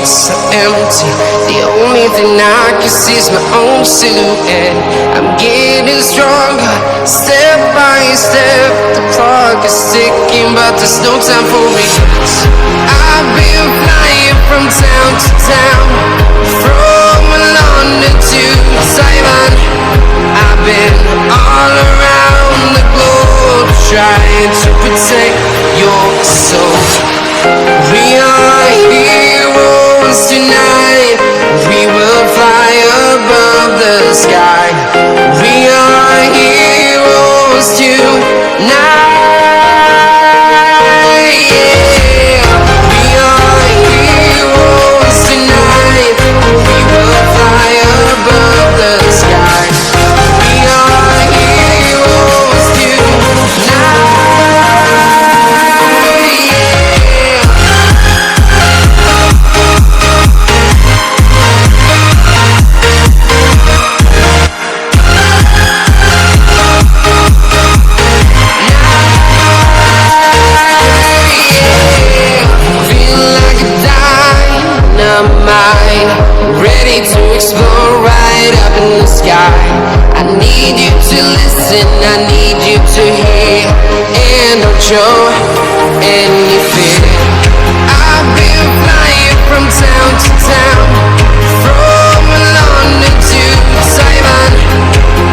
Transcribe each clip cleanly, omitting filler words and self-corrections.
so empty. The only thing I can see is my own silhouette. I'm getting stronger, step by step. The clock is ticking, but there's no time for regrets. I've been flying from town to town, from London to Taiwan. I've been all around the globe, trying to protect your soul. We are heroes tonight. We will fly above the sky. We are heroes tonight. Yeah. We are heroes tonight. We will fly above the sky. We are heroes tonight. Ready to explore right up in the sky. I need you to listen, I need you to hear, and don't show any fear. I've been flying from town to town, from London to Taiwan.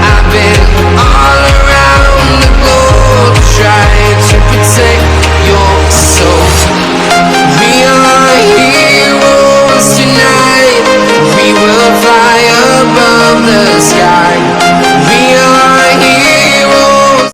I've been all around the globe, trying to protect your soul. We are heroes tonight. We will fly above the sky. We are heroes.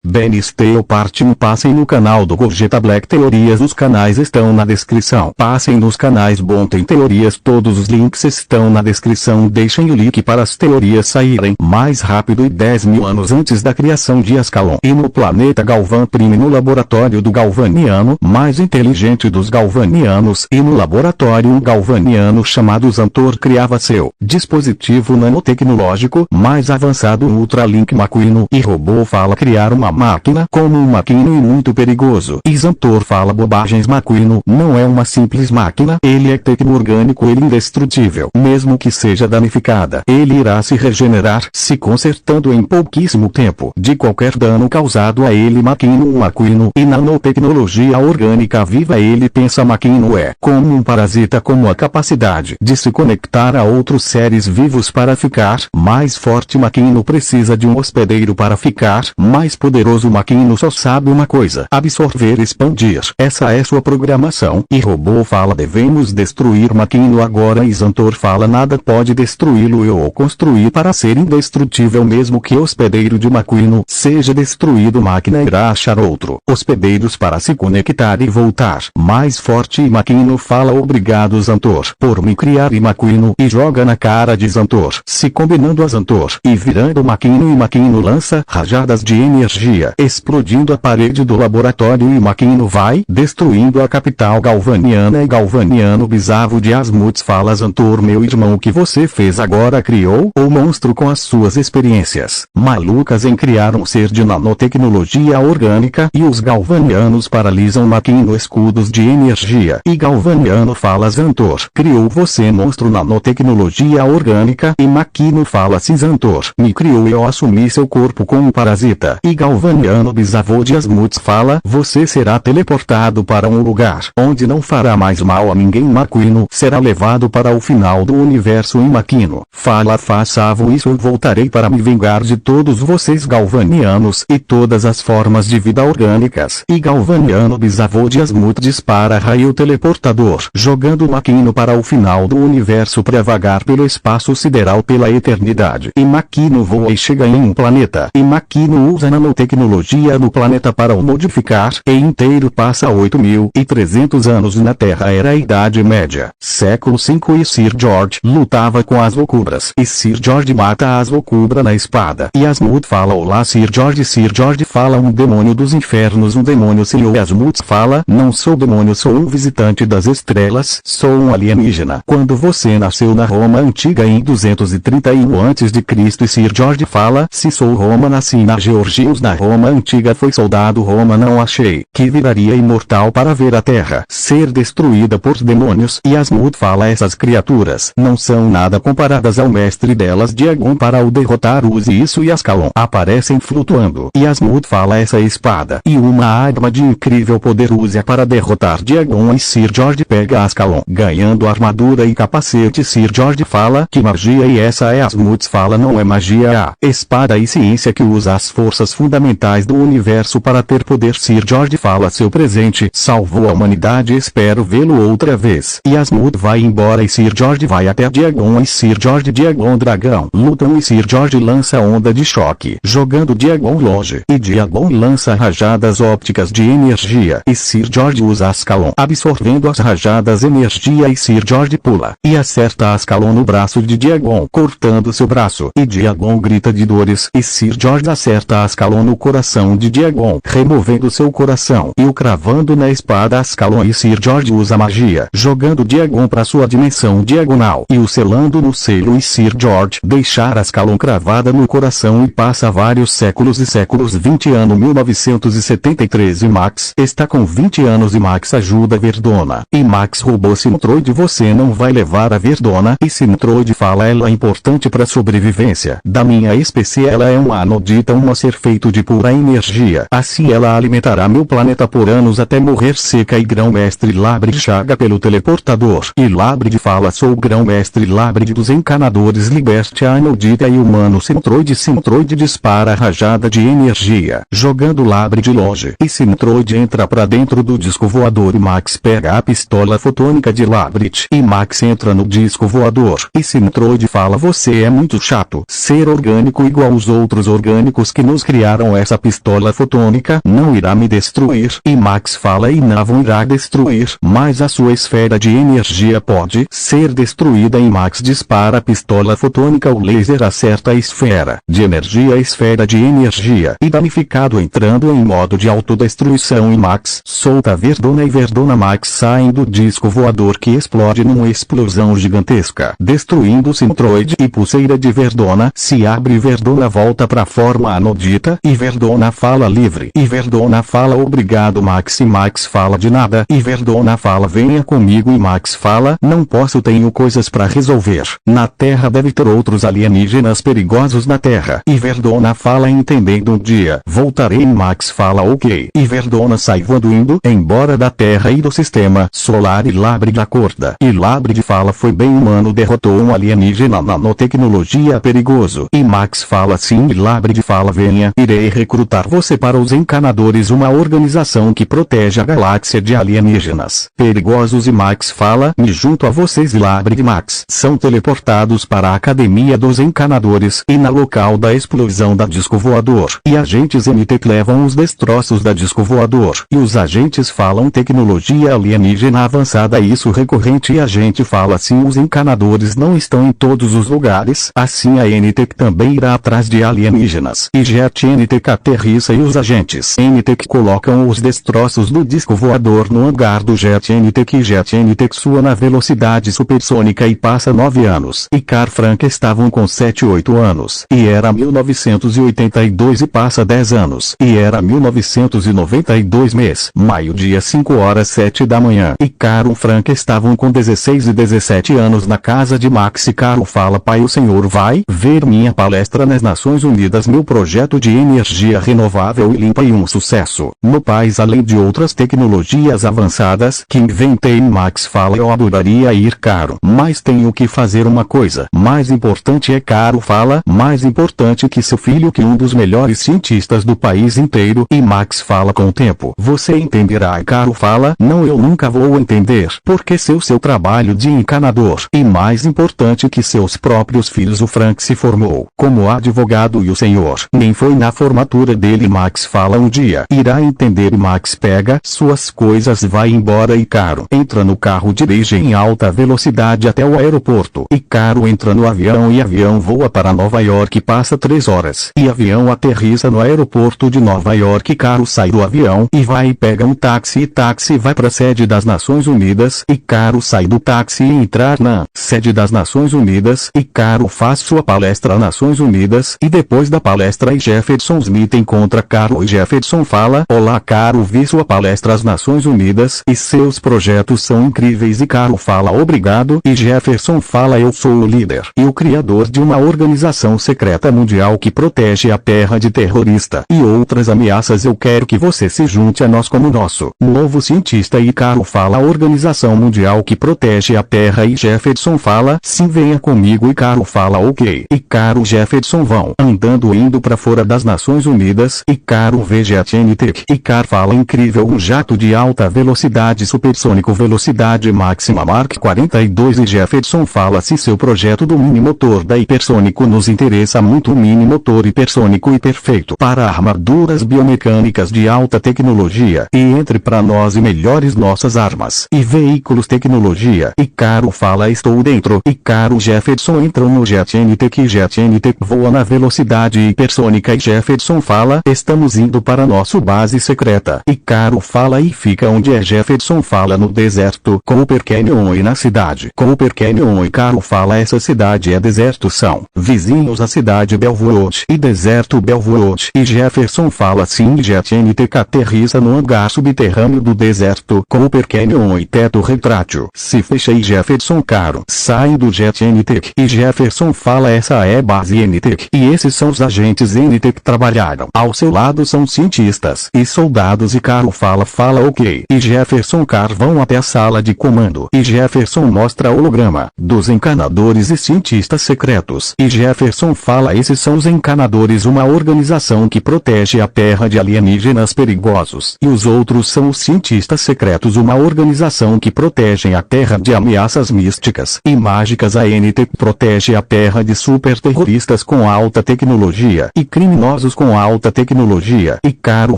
Benisteo parte 1. Passem no canal do Gorjeta Black Teorias. Os canais estão na descrição. Passem nos canais Bom Tem Teorias. Todos os links estão na descrição. Deixem o link para as teorias saírem mais rápido e 10.000 anos antes da criação de Ascalon. E no planeta Galvan Prime, no laboratório do Galvaniano mais inteligente dos Galvanianos, e no laboratório um Galvaniano chamado Xantor criava seu dispositivo nanotecnológico mais avançado, Ultralink Maquino, e robô fala criar uma máquina como um maquino e muito perigoso. E Xantor fala bobagens. Maquino não é uma simples máquina, ele é tecno-orgânico, ele indestrutível. Mesmo que seja danificada, ele irá se regenerar, se consertando em pouquíssimo tempo de qualquer dano causado a ele. Maquino e nanotecnologia orgânica viva. Ele pensa Maquino é como um parasita, como a capacidade de se conectar a outros seres vivos para ficar mais forte. Maquino precisa de um hospedeiro para ficar mais poderoso. Maquino só sabe uma coisa: absorver e expandir. Essa é sua programação. E robô fala devemos destruir Maquino agora. E Xantor fala nada pode destruí-lo. Eu o construí para ser indestrutível. Mesmo que o hospedeiro de Maquino seja destruído, máquina irá achar outro hospedeiros para se conectar e voltar mais forte. E Maquino fala obrigado Xantor por me criar. E Maquino e joga na cara de Xantor, se combinando a Xantor e virando Maquino. E Maquino lança rajadas de energia, explodindo a parede do laboratório. E Maquino vai destruindo a capital galvaniana. E Galvaniano bisavo de Asmuth fala Xantor, meu irmão, o que você fez agora? Criou o monstro com as suas experiências malucas em criar um ser de nanotecnologia orgânica. E os galvanianos paralisam Maquino, escudos de energia. E Galvaniano fala Xantor criou você, monstro nanotecnologia orgânica. E Maquino fala se Xantor me criou, eu assumi seu corpo como um parasita. E Galvaniano bisavô de Asmuth fala você será teleportado para um lugar onde não fará mais mal a ninguém. Maquino será levado para o final do universo. E Maquino fala façavo isso, eu voltarei para me vingar de todos vocês galvanianos e todas as formas de vida orgânicas. E Galvaniano bisavô de Asmuth dispara raio teleportador, jogando Maquino para o final do universo para vagar pelo espaço sideral pela eternidade. E Maquino voa e chega em um planeta. E Maquino usa nanotecnologia no planeta para o modificar. E inteiro passa 8.300 anos na Terra. Era a Idade Média, século V. E Sir George lutava com as Vocubras. E Sir George mata as Vocubra na espada. E Asmuth fala olá Sir George. Sir George fala um demônio dos infernos, um demônio senhor. E Asmuth fala não sou demônio, sou um visitante das estrelas, sou um alienígena. Quando você nasceu na Roma antiga em 231 a.C. E Sir George fala se sou Roma, nasci na Georgios, na Roma antiga foi soldado Roma não achei que viraria imortal para ver a terra ser destruída por demônios e Asmund fala essas criaturas não são nada comparadas ao mestre delas Diagon para o derrotar use isso e Ascalon aparecem flutuando e Asmund fala essa espada e uma arma de incrível poder use para derrotar Diagon e Sir George pega Ascalon ganhando armadura e capacete Sir George fala que magia e essa é Asmund fala não é magia a espada e ciência que usa as forças fundamentais do universo para ter poder Sir George fala seu presente salvou a humanidade espero vê-lo outra vez e Asmund vai embora e Sir George vai até Diagon e Sir George Diagon dragão lutam e Sir George lança onda de choque jogando Diagon longe e Diagon lança rajadas ópticas de energia e Sir George usa Ascalon absorvendo as rajadas energia e Sir George pula e acerta Ascalon no braço de Diagon cortando seu braço e Diagon grita de dores e Sir George acerta Ascalon no coração de Diagon removendo seu coração e o cravando na espada Ascalon e Sir George usa magia jogando Diagon para sua dimensão diagonal e o selando no selo e Sir George deixar Ascalon cravada no coração e passa vários séculos e séculos 20 anos 1973 e Max está com 20 anos e Max ajuda Verdona e Max roubou Sintroid você não vai levar a Verdona e Sintroid fala ela é importante para sobrevivência da minha espécie ela é uma anodita um ser feito de pura energia assim ela alimentará meu planeta por anos até morrer seca e grão-mestre Labrid chaga pelo teleportador e Labrid fala sou o grão-mestre Labrid dos encanadores liberte a anodita e humano Sintroid dispara a rajada de energia jogando Labrid longe e Sintroid entra pra dentro do disco voador e Max pega a pistola fotônica de Labrid e Max entra no disco voador e Sintroid fala você é muito chato ser orgânico igual os outros orgânicos que nos criaram essa pistola fotônica não irá me destruir e Max fala e não irá destruir mas a sua esfera de energia pode ser destruída e Max dispara a pistola fotônica o laser acerta a esfera de energia esfera de energia e danificado entrando em modo de autodestruição e Max solta Verdona e Verdona Max saem do disco voador que explode numa explosão gigantesca destruindo Sintroid e pulseira de Verdona se abre Verdona volta pra forma anodita e Verdona fala livre e Verdona fala obrigado Max e Max fala de nada e Verdona fala venha comigo e Max fala não posso tenho coisas pra resolver na Terra deve ter outros alienígenas perigosos na Terra e Verdona fala entendendo um dia voltarei e Max fala ok e Verdona sai voando indo embora da Terra e do sistema solar e Labrid acorda e Labrid fala foi bem humano derrotou um alienígena nanotecnologia perigoso e Max fala sim e Labrid fala venha irei recrutar você para os encanadores uma organização que protege a galáxia de alienígenas perigosos e Max fala me junto a vocês e Labrid e Max são teleportados para a academia dos encanadores e na local da explosão da disco voador e agentes MT levam os destroços da disco voador e os agentes falam tecnologia alienígena avançada isso recorrente e a gente fala sim os encanadores não estão em todos os lugares assim a NTEC também irá atrás de alienígenas e Jet NTEC aterrissa e os agentes NTEC colocam os destroços do disco voador no hangar do Jet NTEC e Jet NTEC sua na velocidade supersônica e passa 9 anos e Car Frank estavam com 7-8 anos e era 1982 e passa 10 anos e era 1992 mês maio dia 5 horas 7 da manhã e Caro Frank estavam com 16 e 17 anos na casa de Max e Caro fala pai o senhor vai ver minha palestra nas Nações Unidas meu projeto de energia renovável e limpa e um sucesso no país além de outras tecnologias avançadas que inventei Max fala eu adoraria ir Caro mas tenho que fazer uma coisa mais importante é Caro fala mais importante que seu filho que um dos melhores cientistas do país inteiro e Max fala com o tempo você entenderá e Caro fala não eu nunca vou entender porque seu trabalho de encanador e mais importante que seus próprios filhos o Frank se formou como advogado e o senhor nem foi na formatura dele Max fala um dia irá entender e Max pega suas coisas vai embora e Caro entra no carro dirige em alta velocidade até o aeroporto e Caro entra no avião e avião voa para Nova York passa 3 horas e avião aterrissa no aeroporto de Nova York Caro sai do avião e vai e pega um táxi e táxi vai para a sede das Nações Unidas e Caro sai do táxi e entrar na sede das Nações Unidas e Caro faz sua palestra às Nações Unidas e depois da palestra e Jefferson transmitem contra Caro e Jefferson fala: olá Caro, vi sua palestra às Nações Unidas e seus projetos são incríveis. E Caro fala: obrigado. E Jefferson fala: eu sou o líder e o criador de uma organização secreta mundial que protege a Terra de terrorista e outras ameaças. Eu quero que você se junte a nós como nosso novo cientista. E Caro fala: a organização mundial que protege a Terra. E Jefferson fala: sim, venha comigo. E Caro fala: ok. E Caro e Jefferson vão andando indo para fora das Nações Unidas. E Caro vê Jet NTEC. E Caro fala: incrível, um jato de alta velocidade supersônico, velocidade máxima Mark 42. E Jefferson fala: se seu projeto do mini motor da hipersônico nos interessa muito, o mini motor hipersônico e perfeito para armaduras biomecânicas de alta tecnologia, e entre para nós e melhores nossas armas e veículos tecnologia. E Caro fala: estou dentro. E Caro e Jefferson entram no Jet NTEC. E Jet NTEC voa na velocidade hipersônica. E Jefferson fala: estamos indo para nossa base secreta. E Caro fala: e fica onde é? Jefferson fala: no deserto Cooper Canyon. E na cidade Cooper Canyon. E Caro fala: essa cidade é deserto, são vizinhos à cidade Belwood e deserto Belwood. E Jefferson fala: sim. Jet NTEC aterrissa no hangar subterrâneo do deserto Cooper Canyon e teto retrátil se fecha. E Jefferson Caro saem do Jet NTEC. E Jefferson fala: essa é base NTEC e esses são os agentes NTEC que trabalharam ao seu lado, são cientistas e soldados. E Caro fala ok. E Jefferson Caro vão até a sala de comando. E Jefferson mostra holograma dos encanadores e cientistas secretos. E Jefferson fala: esses são os encanadores, uma organização que protege a Terra de alienígenas perigosos. E os outros são os cientistas secretos, uma organização que protegem a Terra de ameaças místicas e mágicas. A NTEC protege a Terra de super terroristas com alta tecnologia e criminosos com alta tecnologia. E Caro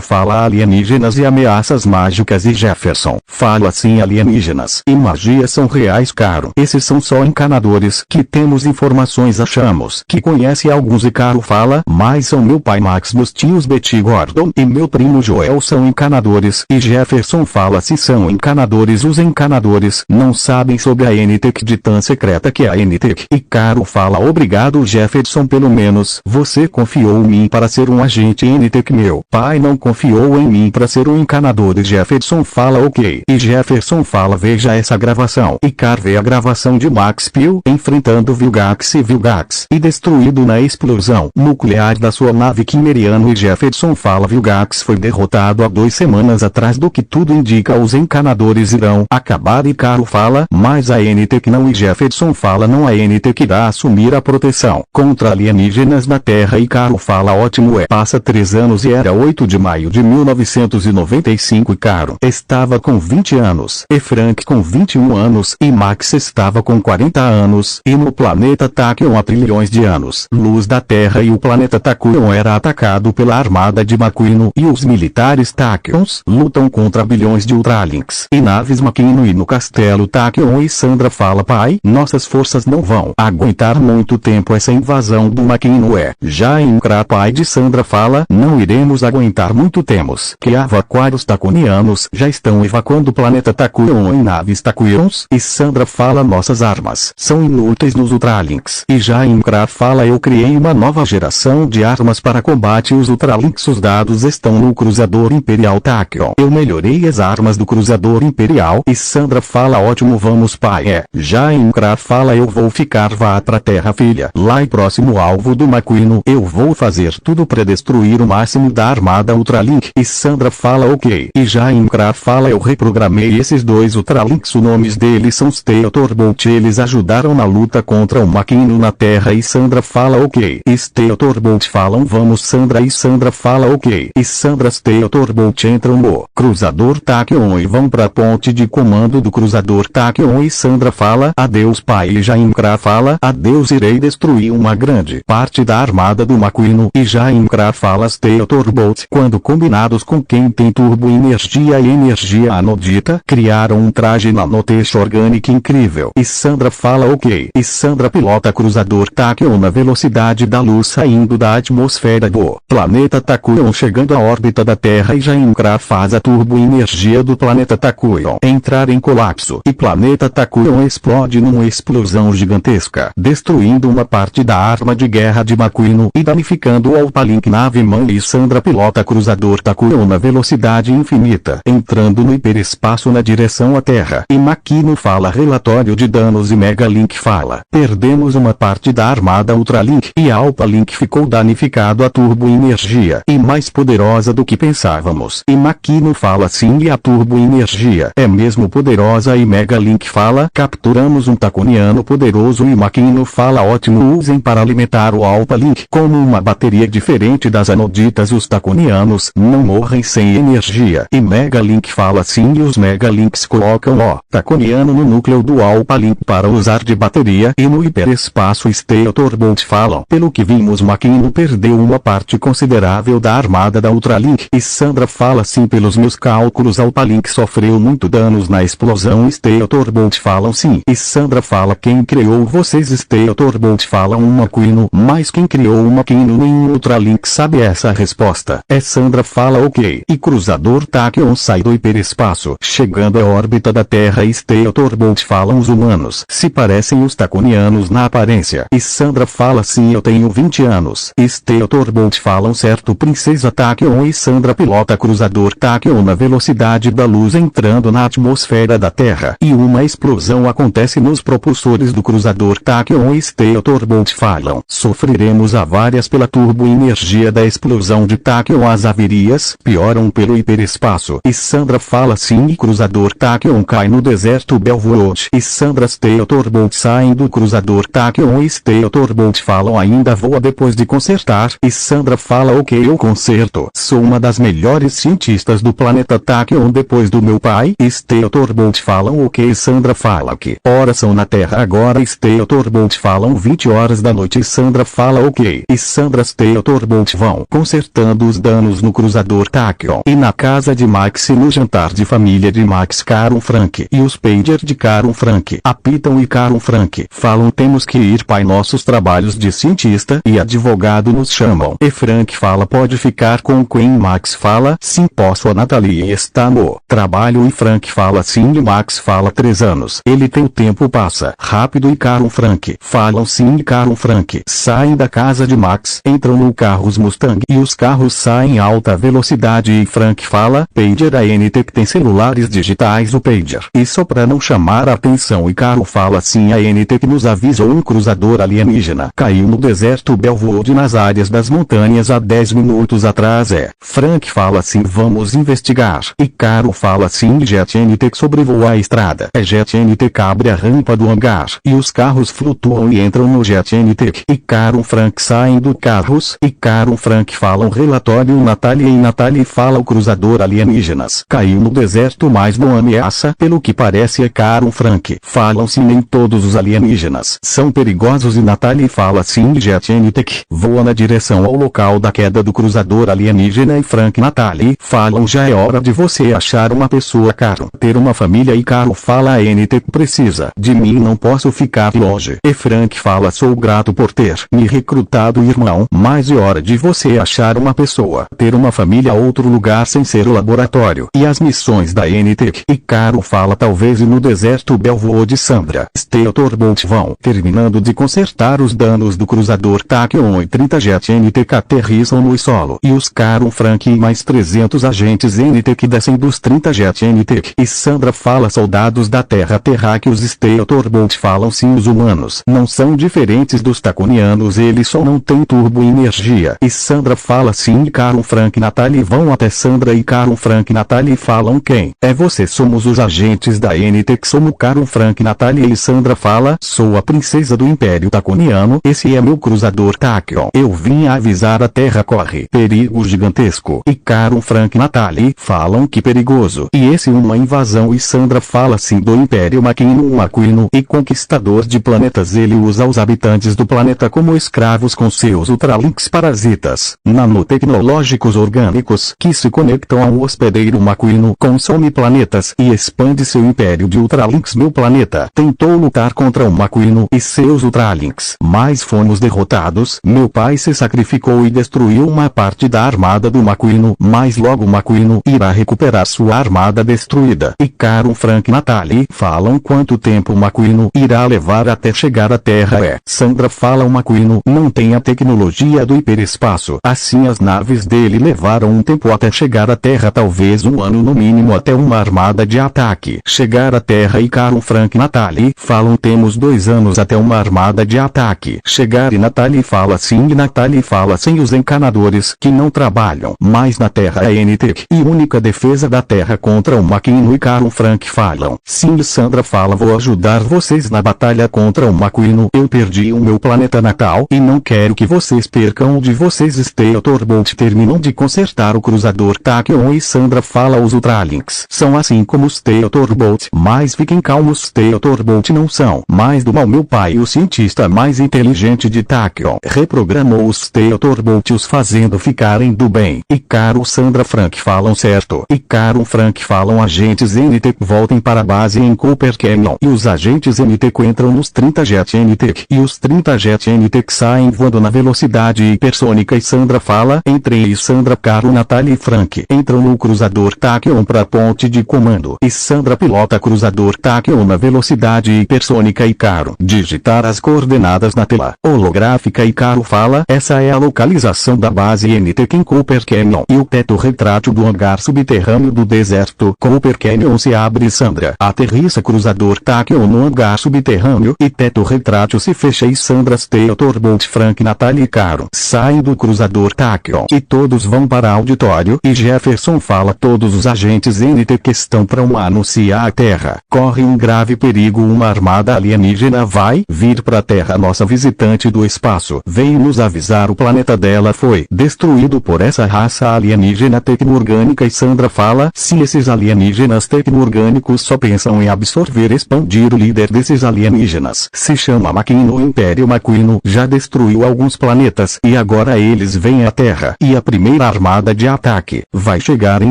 fala: alienígenas e ameaças mágicas. E Jefferson fala: sim, alienígenas e magia são reais, Caro. Esses são só encanadores que temos informações, achamos que conhece alguns. E Caro fala: mas são meu pai Max, meus tios Betty Gordon e meu primo Joel são encanadores. E Jefferson fala: se são encanadores, os encanadores não sabem sobre a NTEC de tão secreta que é a NTEC. E Caro fala: obrigado Jefferson, pelo menos você confiou em mim para ser um agente NTEC. Meu pai não confiou em mim para ser um encanador. E Jefferson fala: ok. E Jefferson fala: veja essa gravação. E Caro vê a gravação de Max Peel enfrentando Vilgax e Vilgax e destruído na explosão nuclear da sua nave Quimeriano. E Jefferson fala: Vilgax foi derrotado há 2 semanas atrás, do que tudo indica os encanadores irão acabar. E Caro fala: mas a NTEC não. E Jefferson fala: não, a NTEC irá assumir a proteção contra alienígenas na Terra. E Caro fala: ótimo. Passa 3 anos e era 8 de maio de 1995. E Caro estava com 20 anos, e Frank com 21 anos, e Max estava com 40 anos, e no planeta Tachyon há trilhões de anos luz da Terra. E o planeta Tachyon era atacado pela armada de Maquino, e os militares Tachyons lutam contra bilhões de Ultralinks e naves Maquino. E no castelo Tachyon. E Sandra fala: pai, nossas forças não vão aguentar muito tempo essa invasão do Maquino. Já em Kra, pai de Sandra fala: não iremos aguentar muito, temos que evacuar os taconianos, já estão evacuando o planeta Tachyon em naves Tachyons. E Sandra fala: nossas armas são inúteis nos Ultralinks. E já em Kra fala: eu criei uma nova geração de armas para combate os Ultralinks, os dados estão no Cruzador Imperial Tachyon, eu melhorei as armas do Cruzador Imperial. E Sandra fala: ótimo, vamos pai. Já em Kra fala: eu vou ficar, vá pra Terra filha, lá e próximo alvo do Maquino, eu vou fazer tudo para destruir o máximo da armada Ultralink. E Sandra fala: ok. E já em Kra fala: eu reprogramei esses 2 Ultralinks, os nomes deles são Steeltorbolt, eles ajudaram na luta contra o Maquino na Terra. E Sandra fala: ok. E Steeltorbolt falam: vamos Sandra. E Sandra fala: ok. E Sandra Steeltorbolt entram no Cruzador Tachyon e vão pra ponte de comando do Cruzador Tachyon. E Sandra fala: adeus pai. E já em Kra fala: adeus, irei destruir uma grande parte da armada do Maquino. E já em Kra fala: Steeltorbolt, quando combinados com quem tem turbo energia e energia anodita, criaram um traje nanotech orgânico incrível. E Sandra fala: ok. E Sandra pilota Cruzador Tachyon na velocidade da luz, saindo da atmosfera do planeta Tachyon, chegando à órbita da Terra. E já em Kra faz a turbo energia do planeta Tachyon entrar em colapso, e planeta Tachyon explode numa explosão gigantesca, destruindo uma parte da arma de guerra de Maquino e danificando o Alphalink Frank nave mãe e Sandra pilota cruzador Takuyon na velocidade infinita, entrando no hiperespaço na direção à Terra. E Makino fala relatório de danos e Megalink fala: perdemos uma parte da armada Ultralink e Alpha Link ficou danificado a turboenergia e mais poderosa do que pensávamos. E Makino fala: sim, e a turboenergia é mesmo poderosa. E Megalink fala: capturamos um Taconiano poderoso. E Makino fala: ótimo, usem para alimentar o Alpha Link. Como uma bateria diferente das anoditas, os Taconianos não morrem sem energia. E Megalink fala: sim, e os Megalinks colocam o Taconiano no núcleo do Alpha Link para usar de bateria. E no hiperespaço Steeltorbolt falam: pelo que vimos, Makino perdeu uma parte considerável da armada da Ultralink. E Sandra fala: sim, pelos meus cálculos Alpha Link sofreu muito danos na explosão. Steeltorbolt falam: sim. E Sandra fala: quem criou vocês? Steeltorbolt falam: um Makino. Mas quem criou o Makino? Nenhum Ultralink sabe essa resposta. É Sandra fala: ok. E cruzador Tachyon sai do hiperespaço, chegando à órbita da Terra. E Steeltorbolt falam: os humanos se parecem os Taconianos na aparência. E Sandra fala: sim, eu tenho 20 anos. E Steeltorbolt falam: certo, princesa Tachyon. E Sandra pilota cruzador Tachyon na velocidade da luz, entrando na atmosfera da Terra. E uma explosão acontece nos propulsores do cruzador Tachyon. E Steeltorbolt falam: sofreremos avarias pela turboenergia da explosão de Tachyon. As avarias pioram pelo hiperespaço. E Sandra fala: sim, e cruzador Tachyon cai no deserto Belvood. E Sandra Steeltorbolt saem do cruzador Tachyon. E Steeltorbolt falam: ainda voa depois de consertar. E Sandra fala: ok, eu conserto. Sou uma das melhores cientistas do planeta Tachyon depois do meu pai. E Steeltorbolt falam: ok. Sandra fala: que horas são na Terra agora? Steeltorbolt falam: 20 horas da noite. E Sandra fala: ok. E Sandra Steeltorbolt vão consertando os danos no cruzador Tachyon. E na casa de Max, no jantar de família de Max, Karen Frank e os pager de Karen Frank apitam. E Karen Frank falam: temos que ir, pai, nossos trabalhos de cientista e advogado nos chamam. E Frank fala: pode ficar com o Queen. Max fala: sim, posso. A Natalie está no trabalho. E Frank fala: sim. E Max fala: 3 anos. Ele tem, o tempo passa rápido. E Karen Frank falam: sim. E Karen Frank saem da casa de Max, entram no carros Mustang e os carros saem em alta velocidade. E Frank fala: pager, a NTEC tem celulares digitais. O pager, isso pra não chamar a atenção. E Karen fala: sim, a NTEC nos avisou, um cruzador alienígena caiu no deserto Belvood, nas áreas das montanhas, há 10 minutos atrás. Frank fala: sim, vamos investigar. E Karen fala: sim, Jet NTEC sobrevoa a estrada. Jet NTEC abre a rampa do hangar e os carros flutuam e entram no Jet NTEC. E Karen Frank saem do carros. E Karen Frank falam: relatório Natalie. E Natalie fala: o cruzador alienígenas caiu no deserto, mas não ameaça. Pelo que parece, é Karen Frank falam: sim, nem todos os alienígenas são perigosos. E Natalie fala: sim, Jet NTEC voa na direção ao local da queda do cruzador alienígena. E Frank e Natalie falam: já é hora de você achar uma pessoa, Karen, ter uma família. E Karen fala: a NTEC precisa de mim, não posso ficar longe. E Frank fala: sou grato por ter me recrutado, irmão, mas é hora de você achar uma pessoa, ter uma família, outro lugar sem ser o laboratório e as missões da NTEC. E Karen fala: talvez no deserto Belvood. Sandra Steeltorbolt vão terminando de consertar os danos do cruzador Tachyon. E 30 Jet NTEC aterrissam no solo. E os Karen Frank e mais 300 agentes NTEC descem dos 30 Jet NTEC. E Sandra fala: soldados da Terra terráqueos. Steeltorbolt falam: sim, os humanos não são diferentes dos Taconianos, eles só não têm turboenergia. E Sandra fala: sim. E Karen Frank e Natalie vão até Sandra. E Karen Frank e Natalie falam: quem é você? Somos os agentes da NTEC. Somos Karen Frank e Natalie. E Sandra fala: sou a princesa do Império Taconiano, esse é meu cruzador Tachyon. Eu vim avisar, a Terra corre perigo gigantesco. E Karen Frank e Natalie falam: que perigoso? E esse uma invasão. E Sandra fala: sim, do Império Makino, um Aquino e conquistador de planetas. Ele usa os habitantes do planeta como escravos com seus Ultralinks parasitas nanotecnológicos orgânicos que se conectam ao hospedeiro Makino, consome planetas e expande seu império de Ultralinks. Meu planeta tentou lutar contra o Makino e seus Ultralinks, mas fomos derrotados. Meu pai se sacrificou e destruiu uma parte da armada do Makino, mas logo o Makino irá recuperar sua armada destruída. E Karen Frank e Natalie falam: quanto tempo o Makino irá levar até chegar à Terra? Sandra fala: o Makino não tem a tecnologia do hiperespaço espaço. Assim as naves dele levaram um tempo até chegar à Terra, talvez um ano no mínimo, até uma armada de ataque chegar à Terra. E Caro, Frank e Natalie falam: temos 2 anos até uma armada de ataque chegar. E Natalie fala sim, e Natalie fala sem os encanadores que não trabalham mais na Terra, a NTEC e única defesa da Terra contra o Maquino. E Caro, Frank falam sim, e Sandra fala: vou ajudar vocês na batalha contra o Maquino. Eu perdi o meu planeta natal e não quero que vocês percam o de vocês. Steel Torbolt terminam de consertar o cruzador Tachyon e Sandra fala: os Ultralinks são assim como os Steel Torbolt, mas fiquem calmos, Steel Torbolt não são mais do mal. Meu pai, o cientista mais inteligente de Tachyon, reprogramou os Steel Torbolt, os fazendo ficarem do bem. E Caro, Sandra, Frank falam certo. E Caro, Frank falam: agentes NTEC voltem para a base em Cooper Canyon. E os agentes NTEC entram nos 30 Jet NTEC e os 30 Jet NTEC saem voando na velocidade hipersônica. E Sandra fala: entrei. E Sandra, Caro, Natalie e Frank entram no cruzador Tachyon para a ponte de comando. E Sandra pilota cruzador Tachyon na velocidade hipersônica. E Caro digitar as coordenadas na tela holográfica. E Caro fala: essa é a localização da base NTEC em Cooper Canyon. E o teto retrátil do hangar subterrâneo do deserto Cooper Canyon se abre. Sandra aterrissa cruzador Tachyon no hangar subterrâneo e teto retrátil se fecha. E Sandra, Steel Torbolt, Frank, Natalie e Caro saem do cruzador Tachyon e todos vão para auditório. E Jefferson fala: todos os agentes NTEC estão para anunciar a Terra corre um grave perigo, uma armada alienígena vai vir para a Terra. Nossa visitante do espaço veio nos avisar, o planeta dela foi destruído por essa raça alienígena tecno-orgânica. E Sandra fala: se esses alienígenas tecno-orgânicos só pensam em absorver e expandir, o líder desses alienígenas se chama Maquino. O Império Maquino já destruiu alguns planetas e agora eles vêm à Terra e a primeira armada de ataque vai chegar em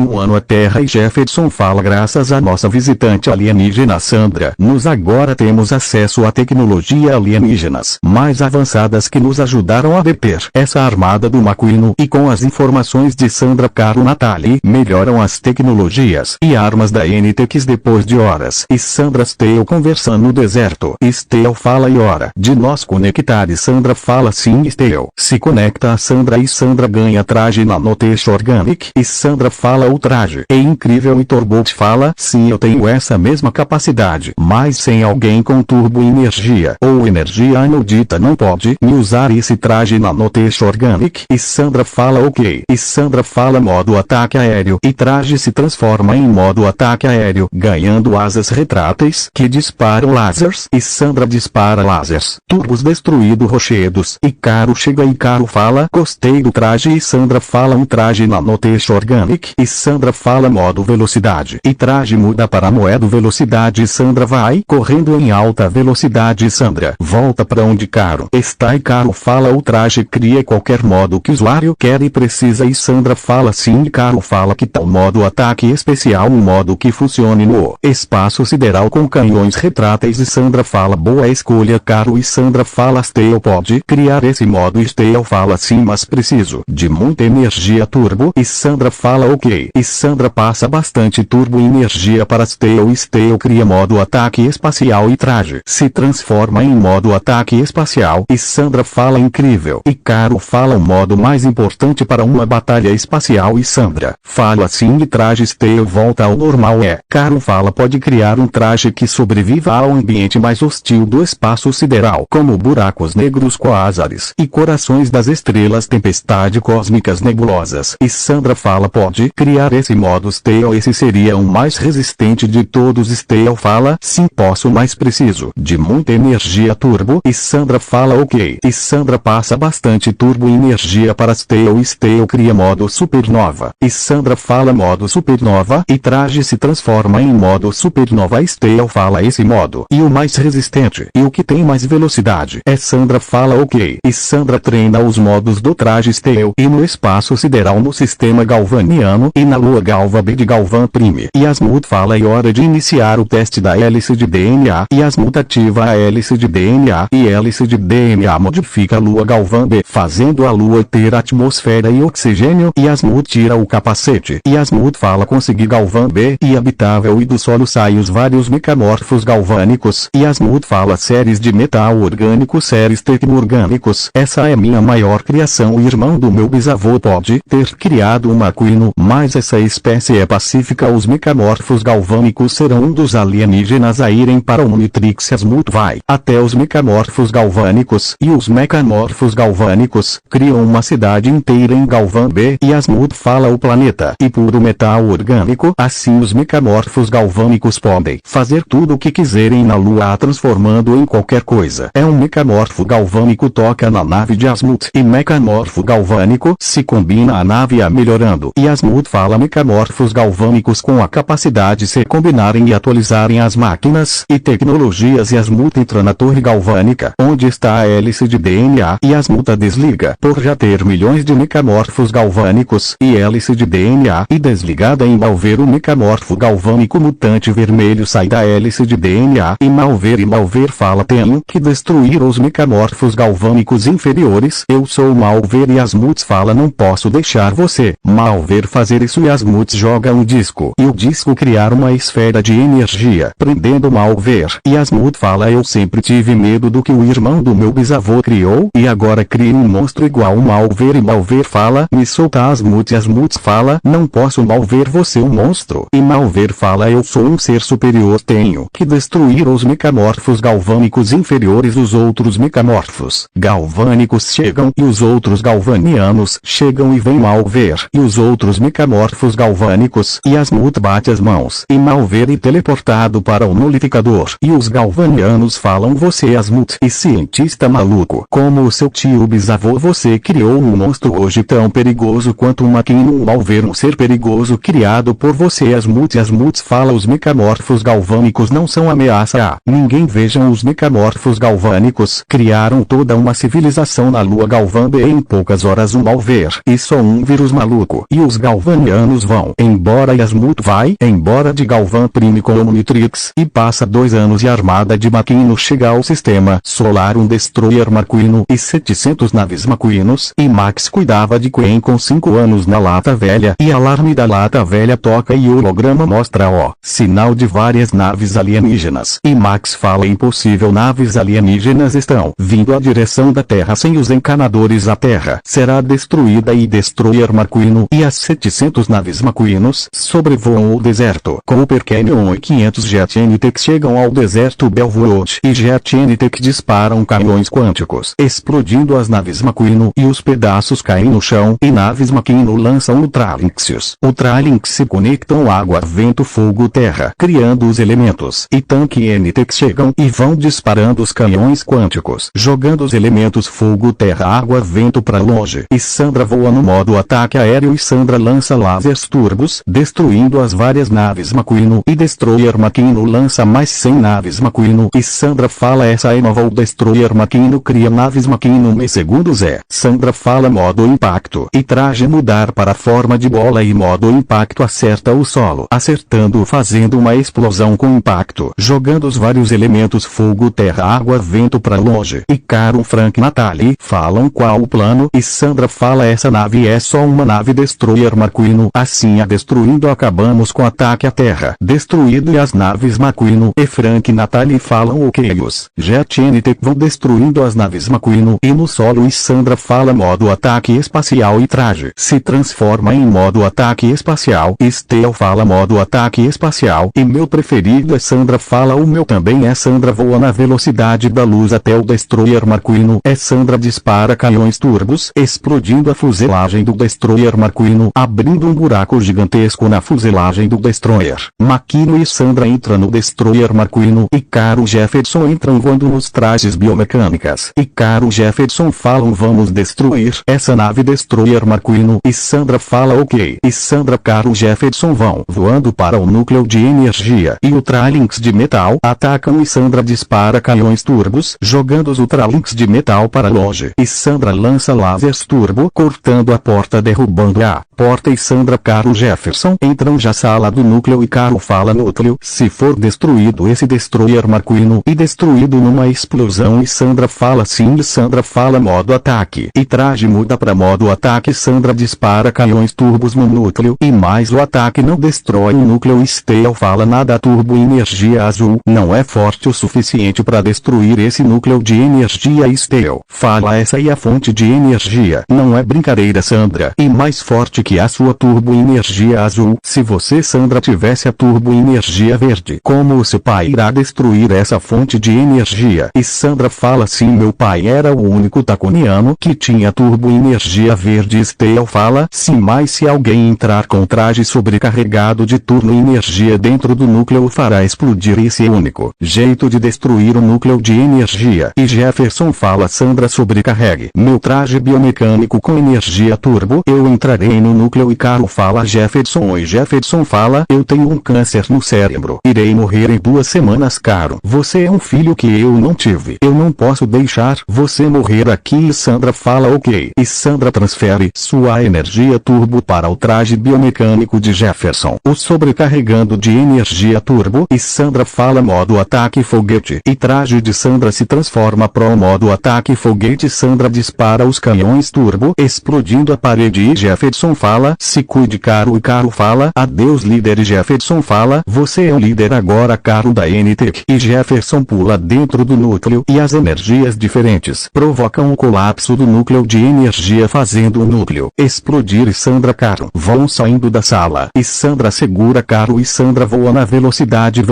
um ano à Terra. E Jefferson fala: graças a nossa visitante alienígena Sandra, nós agora temos acesso a tecnologia alienígenas mais avançadas que nos ajudaram a deter essa armada do Maquino. E com as informações de Sandra, Caro, Natalie melhoram as tecnologias e armas da NTEC depois de horas. E Sandra, Steel conversando no deserto. Steel fala: e hora de nós conectar. E Sandra fala: sim. Steel se conecta a Sandra e Sandra ganha traje Nanotech Organic. E Sandra fala: o traje é incrível. E Torbolt fala: sim, eu tenho essa mesma capacidade, mas sem alguém com turbo energia ou energia inaudita não pode me usar esse traje Nanotech Organic. E Sandra fala: ok. E Sandra fala: modo ataque aéreo. E traje se transforma em modo ataque aéreo, ganhando asas retráteis que disparam lasers. E Sandra dispara lasers turbos destruindo rochedos. E Caro chega e Caro fala: gostei do traje. E Sandra fala: um traje Nanotech Organic. E Sandra fala: modo velocidade. E traje muda para modo velocidade. E Sandra vai correndo em alta velocidade. E Sandra volta para onde Caro está. E Caro fala: o traje cria qualquer modo que o usuário quer e precisa. E Sandra fala: sim. E Caro fala: que tal modo ataque especial, um modo que funcione no espaço sideral com canhões retráteis. E Sandra fala: boa escolha, Caro. E Sandra fala: Steel pode criar esse modo. E Steel fala: sim, mas preciso de muita energia turbo. E Sandra fala: ok. E Sandra passa bastante turbo energia para Steel. E Steel cria modo ataque espacial e traje se transforma em modo ataque espacial. E Sandra fala: incrível. E Caro fala: o modo mais importante para uma batalha espacial. E Sandra fala: sim. E traje Steel volta ao normal. Caro fala: pode criar um traje que sobreviva ao ambiente mais hostil do espaço sideral, como buracos negros, quásares e corações das estrelas, tempestade cósmicas, nebulosas. E Sandra fala: pode criar esse modo Steel, esse seria o mais resistente de todos. Steel fala: sim, posso, mas preciso de muita energia turbo. E Sandra fala: ok. E Sandra passa bastante turbo energia para Steel. E Steel cria modo supernova. E Sandra fala: modo supernova. E traje se transforma em modo supernova. Steel fala: esse modo e o mais resistente e o que tem mais velocidade. Sandra fala: ok. E Sandra treina os modos do traje Steel e no espaço sideral, no sistema galvaniano e na lua Galva B de Galvan Prime. E Asmund fala: é hora de iniciar o teste da hélice de DNA. E Asmund ativa a hélice de DNA e hélice de DNA modifica a lua Galvan B, fazendo a lua ter atmosfera e oxigênio. E Asmund tira o capacete. E Asmund fala: consegui Galvan B e habitável. E do solo saem os vários mecamorfos galvânicos. E Asmund fala: séries de metal orgânico, séries tecno-orgânicos. Essa é minha maior criação. criação. O irmão do meu bisavô pode ter criado um macuino, mas essa espécie é pacífica. Os mecamorfos galvânicos serão um dos alienígenas a irem para o Omnitrix. Asmut vai até os mecamorfos galvânicos, e os mecamorfos galvânicos criam uma cidade inteira em Galvan B, e Asmut fala o planeta e puro metal orgânico. Assim os mecamorfos galvânicos podem fazer tudo o que quiserem na Lua, a transformando em qualquer coisa. É um mecamorfo galvânico toca na nave de Asmut, e mecamorfo galvânico se combina a nave a melhorando. E Asmut fala mecamorfos galvânicos com a capacidade de se combinarem e atualizarem as máquinas e tecnologias. E Asmut entra na torre galvânica, onde está a hélice de DNA, e Asmut a desliga, por já ter milhões de mecamorfos galvânicos e hélice de DNA, e desligada em Malver. O mecamorfo galvânico mutante vermelho sai da hélice de DNA e Malver fala: tenho que destruir os mecamorfos galvânicos inferiores. Eu sou Malver. E Asmut fala: não posso deixar você, Malver, fazer isso. E Asmut joga um disco, e o disco criar uma esfera de energia, prendendo Malver. E Asmut fala: eu sempre tive medo do que o irmão do meu bisavô criou, e agora crio um monstro igual Malver. E Malver fala: me solta, Asmut. E Asmut fala: não posso, Malver, você é um monstro. E Malver fala: eu sou um ser superior, tenho que destruir os mecamorfos galvânicos inferiores. Os outros mecamorfos galvânicos chegam, e os outros galvanianos chegam, e vem Malver e os outros mecamorfos galvânicos, e Asmut bate as mãos e Malver é teleportado para o nulificador. E os galvanianos falam: você, Asmut, e cientista maluco, como o seu tio bisavô, você criou um monstro hoje tão perigoso quanto um maquino. Malver, um ser perigoso criado por você, Asmut. E Asmut fala: os mecamorfos galvânicos não são ameaça a ninguém. Vejam, os mecamorfos galvânicos criaram toda uma civilização na Lua Galvan B em poucas horas. Um Malver e só um vírus maluco, e os galvanianos vão embora. E Asmut vai embora de Galvan Prime com o Omnitrix, e passa 2 anos e a armada de maquino chega ao sistema solar, um destroyer macuino e 700 naves macuinos. E Max cuidava de Quen com 5 anos na Lata Velha, e alarme da Lata Velha toca e o holograma mostra o sinal de várias naves alienígenas. E Max fala: impossível, naves alienígenas estão vindo à direção da Terra. Sem os encanadores a Terra será destruída. E destroyer macuino e as 700 naves macuinos sobrevoam o deserto. Cooper Canyon e 500 Jet NTX chegam ao deserto Belwood, e Jet NTX disparam caminhões quânticos, explodindo as naves macuino, e os pedaços caem no chão, e naves maquino lançam Ultralinks. Ultralinks se conectam água, vento, fogo, terra, criando os elementos. E tanque NTX chegam e vão disparando os canhões quânticos, jogando os elementos fogo, terra, água, vento para longe. E Sandra voa no modo ataque aéreo, e Sandra lança lasers turbos, destruindo as várias naves macuino, e Destroyer maquino lança mais 100 naves macuino. E Sandra fala: essa é nova. O Destroyer maquino cria naves maquino em segundos. Sandra fala: modo impacto, e traje mudar para forma de bola, e modo impacto acerta o solo, acertando, fazendo uma explosão com impacto, jogando os vários elementos fogo, terra, água, vento para longe. E Caro, Frank e Natalie falam: qual o plano? E Sandra fala: essa nave é só uma nave Destroyer macuino, assim a destruindo acabamos com ataque à Terra. Destruído. E as naves macuino e Frank e Natalie falam: ok, os Jet NT vão destruindo as naves macuino e no solo. E Sandra fala: modo ataque espacial, e traje se transforma em modo ataque espacial. Steel fala: modo ataque espacial, e meu preferido é Sandra fala: o meu também é. Sandra voa na velocidade da luz até o Destroyer macuino. Sandra dispara canhões turbos, explodindo a fuselagem do Destroyer macuino, abrindo um buraco gigantesco na fuselagem do Destroyer maquino. E Sandra entra no Destroyer macuino, e Caro Jefferson entram voando nos trajes biomecânicas. E Caro Jefferson falam: vamos destruir essa nave Destroyer macuino. E Sandra fala: ok. E Sandra, Caro Jefferson vão voando para o núcleo de energia, e Ultralinks de metal atacam, e Sandra dispara canhões turbos, jogando os Ultralinks de metal para longe. E Sandra lança lasers turbo, cortando a porta, derrubando a porta. E Sandra, Caro Jefferson entram já sala do núcleo, e Caro fala: núcleo, se for destruído esse Destroyer macuino, e destruído numa explosão. E Sandra fala: sim. E Sandra fala: modo ataque, e traje muda para modo ataque. Sandra dispara canhões turbos no núcleo, e mais o ataque não destrói o núcleo. Steel fala: nada, turbo energia azul não é forte o suficiente para destruir esse núcleo de energia. Steel fala: essa é a fonte fonte de energia. Não é brincadeira, Sandra. E mais forte que a sua turbo-energia azul. Se você, Sandra, tivesse a turbo-energia verde, como o seu pai irá destruir essa fonte de energia? E Sandra fala: sim, meu pai era o único taconiano que tinha turbo-energia verde. Steel fala: sim, mas se alguém entrar com traje sobrecarregado de turbo-energia dentro do núcleo, fará explodir esse único jeito de destruir o núcleo de energia. E Jefferson fala: Sandra, sobrecarregue meu traje biomecânico com energia turbo, eu entrarei no núcleo. E Carol fala: Jefferson. E Jefferson fala: eu tenho um câncer no cérebro, irei morrer em 2 semanas. Caro, você é um filho que eu não tive, eu não posso deixar você morrer aqui. E Sandra fala: ok. E Sandra transfere sua energia turbo para o traje biomecânico de Jefferson, o sobrecarregando de energia turbo. E Sandra fala: modo ataque foguete. E traje de Sandra se transforma pro modo ataque foguete. Sandra dispara os canhões turbo, explodindo a parede. E Jefferson fala: se cuide, Caro. E Caro fala: adeus, líder. E Jefferson fala: você é o líder agora, Caro, da NTEC. E Jefferson pula dentro do núcleo e as energias diferentes provocam o colapso do núcleo de energia, fazendo o núcleo explodir. E Sandra e Caro vão saindo da sala. E Sandra segura Caro e Sandra voa na velocidade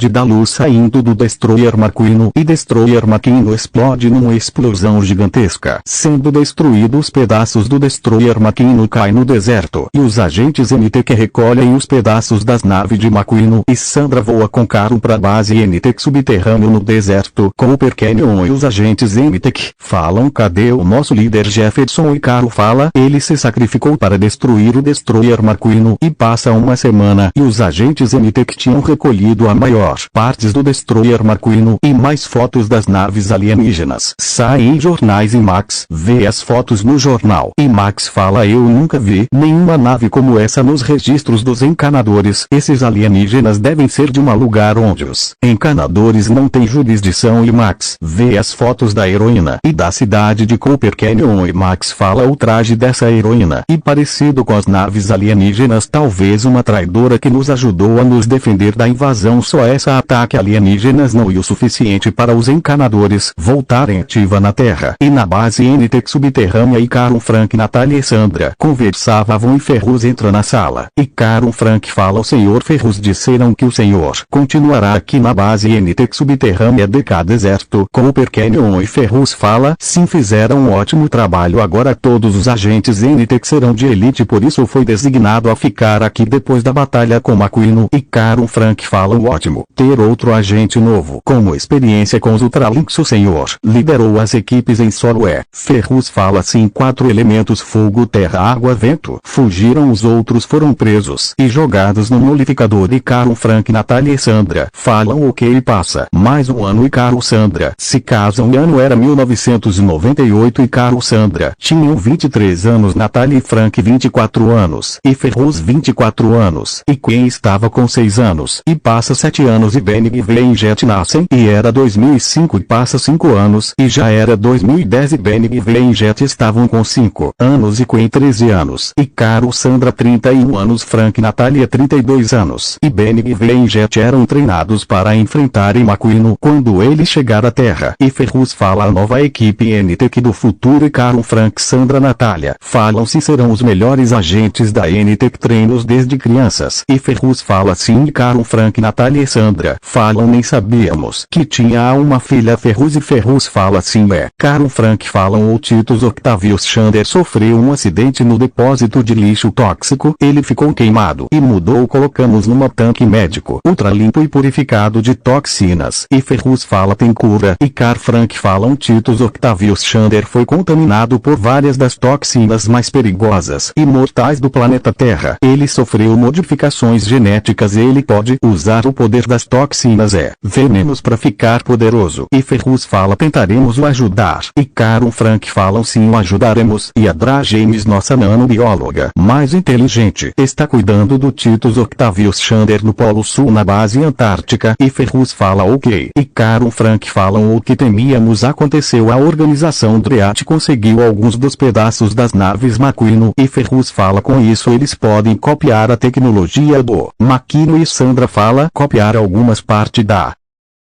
da luz, saindo do Destroyer McQueen. E Destroyer McQueen explode numa explosão gigantesca, sendo destruídos. Os pedaços do Destroyer McQueen caem no deserto. E os agentes NTEC recolhem os pedaços das naves de McQueen. E Sandra voa com Caro pra base NTEC subterrâneo no deserto. Cooper Canyon e os agentes NTEC falam: cadê o nosso líder Jefferson? E Caro fala: ele se sacrificou para destruir o Destroyer McQueen. E passa uma semana e os agentes NTEC tinham recolhido a maior partes do Destroyer McQueen. E mais fotos das naves alienígenas saem em jornais e Max vê as fotos no jornal. E Max fala: eu nunca vi nenhuma nave como essa nos registros dos encanadores. Esses alienígenas devem ser de um lugar onde os encanadores não têm jurisdição. E Max vê as fotos da heroína e da cidade de Cooper Canyon. E Max fala: o traje dessa heroína e parecido com as naves alienígenas, talvez uma traidora que nos ajudou a nos defender da invasão. Só essa ataque alienígenas não é o suficiente para os encanadores voltarem ativa na Terra. E na base NTEC subterrânea, e Caro, Frank, Natália e Sandra conversavam. E Ferruz entra na sala. E Caro, Frank fala: o senhor Ferruz disseram que o senhor continuará aqui na base NTEC subterrânea DK Deserto Cooper Canyon. E Ferruz fala: sim, fizeram um ótimo trabalho. Agora todos os agentes NTEC serão de elite, por isso foi designado a ficar aqui depois da batalha com McQueen. E Caro, Frank falam: ótimo ter outro agente novo como experiência com os Ultralinks. O senhor liderou as equipes em solo. Ferruz fala: sim, 4 elementos: fogo, terra, água, vento fugiram, os outros foram presos e jogados no nullificador. E Caro, Frank, Natália e Sandra falam: ok. Passa mais um ano e Caro e Sandra se casam. E ano era 1998 e Caro e Sandra tinham 23 anos, Natália e Frank 24 anos e Ferruz 24 anos. E Queen estava com 6 anos. E passa 7 anos e Benny e Jet nascem. E era 2005 e passa 5 anos e já era 2010 e Benny e Jet estavam com 5 anos e Queen 13 anos. E Caro, Sandra 31 anos, Frank e Natália 32 anos. E Benny e Jet eram treinados para enfrentarem McQueen quando ele chegar à Terra. E Ferruz fala: a nova equipe NTEC do futuro. E Caro, Frank, Sandra, Natália falam se serão os melhores agentes da NTEC, treinos desde crianças. E Ferruz fala: sim. E Caro, Frank, Natália e Sandra falam: nem sabíamos que tinha uma filha. Ferruz. E Ferruz fala: sim. Caro, Frank falam: o Titus Octavius Shander sofreu um acidente no depósito de lixo tóxico, ele ficou queimado e mudou. Colocamos numa tanque médico ultra limpo e purificado de toxinas. E Ferruz fala: tem cura. E Car, Frank falam: Titus Octavius Shander foi contaminado por várias das toxinas mais perigosas e mortais do planeta Terra. Ele sofreu modificações genéticas e ele pode usar o poder das toxinas venenos para ficar poderoso. E Ferruz fala: tentaremos o ajudar. E Caro, Frank falam: sim, o ajudaremos. E a Dra James, nossa nanobióloga mais inteligente, está cuidando do Titus Octavius Shander no Polo Sul, na base antártica. E Ferruz fala: ok. E Caro, Frank falam: o que temíamos aconteceu. A organização Dreat conseguiu alguns dos pedaços das naves McQueen. E Ferruz fala: com isso eles podem copiar a tecnologia do McQueen. E Sandra fala: copiar algumas partes da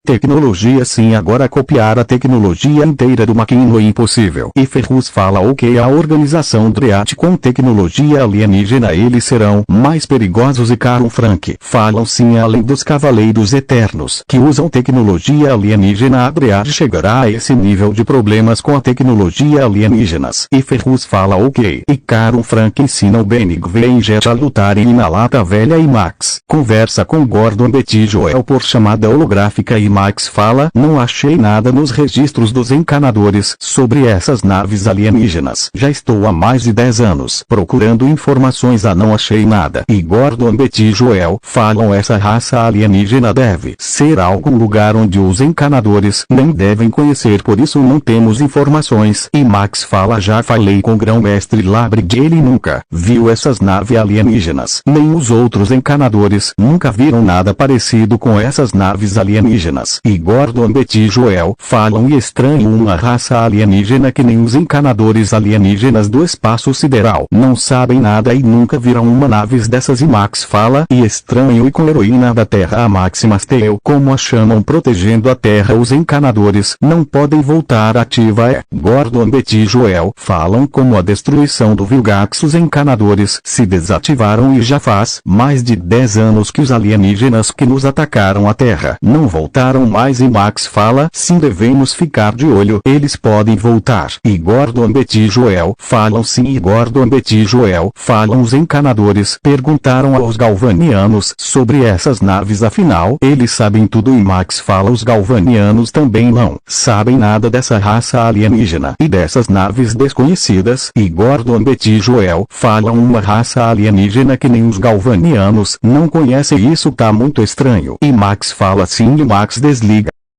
Tecnologia sim, agora copiar a tecnologia inteira do Maquino é impossível. E Ferrus fala ok, a organização Dread com tecnologia alienígena eles serão mais perigosos. E Caron Frank falam sim, além dos Cavaleiros Eternos que usam tecnologia alienígena, a Dread chegará a esse nível de problemas com a tecnologia alienígenas. E Ferrus fala ok. E Caron Frank ensina o Benigve e Jet a lutarem na Lata Velha e Max conversa com Gordon, Betty e Joel por chamada holográfica e Max fala, não achei nada nos registros dos encanadores sobre essas naves alienígenas. Já estou há mais de 10 anos procurando informações, não achei nada. E Gordon, Betty e Joel falam, essa raça alienígena deve ser algum lugar onde os encanadores nem devem conhecer, por isso não temos informações. E Max fala, já falei com o grão-mestre Labrid, ele nunca viu essas naves alienígenas, nem os outros encanadores nunca viram nada parecido com essas naves alienígenas. E Gordon, Betty e Joel falam, e estranho, uma raça alienígena que nem os encanadores alienígenas do espaço sideral não sabem nada e nunca viram uma naves dessas. E Max fala, e estranho, e com heroína da Terra a Maximus Teo como a chamam protegendo a Terra, os encanadores não podem voltar ativa. Gordon, Betty e Joel falam como a destruição do Vilgax, os encanadores se desativaram e já faz mais de 10 anos que os alienígenas que nos atacaram a Terra não voltaram mais. E Max fala, sim, devemos ficar de olho, eles podem voltar. E Gordon, Betty e Joel falam sim, e Gordon, Betty e Joel falam, os encanadores perguntaram aos galvanianos sobre essas naves, afinal eles sabem tudo. E Max fala, os galvanianos também não sabem nada dessa raça alienígena e dessas naves desconhecidas. E Gordon, Betty e Joel falam, uma raça alienígena que nem os galvanianos não conhecem, isso tá muito estranho. E Max fala sim, e Max desliga.